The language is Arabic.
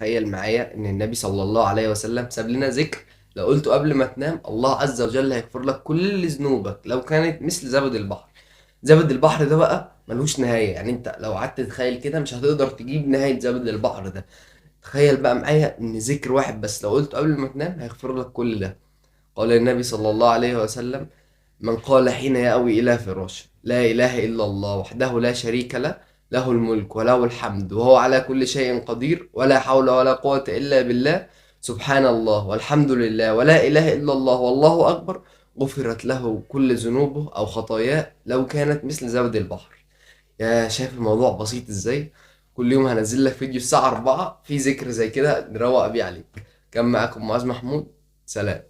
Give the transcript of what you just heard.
تخيل معايا ان النبي صلى الله عليه وسلم ساب لنا ذكر لو قلته قبل ما تنام الله عز وجل هيغفر لك كل ذنوبك لو كانت مثل زبد البحر. زبد البحر ده بقى ملوش نهاية، يعني انت لو قعدت تتخيل كده مش هتقدر تجيب نهاية زبد البحر ده. تخيل بقى معايا ان ذكر واحد بس لو قلته قبل ما تنام هيغفر لك كل ده. قال النبي صلى الله عليه وسلم: من قال حين يأوي إلى فراشه لا إله إلا الله وحده لا شريك له، له الملك وله الحمد وهو على كل شيء قدير، ولا حول ولا قوة إلا بالله، سبحان الله والحمد لله ولا إله إلا الله والله أكبر، غفرت له كل ذنوبه أو خطاياه لو كانت مثل زبد البحر. يا شايف الموضوع بسيط إزاي؟ كل يوم هنزل لك فيديو الساعة 4 في ذكر زي كده نروق بيه عليك. كان معاكم معاذ محمود. سلام.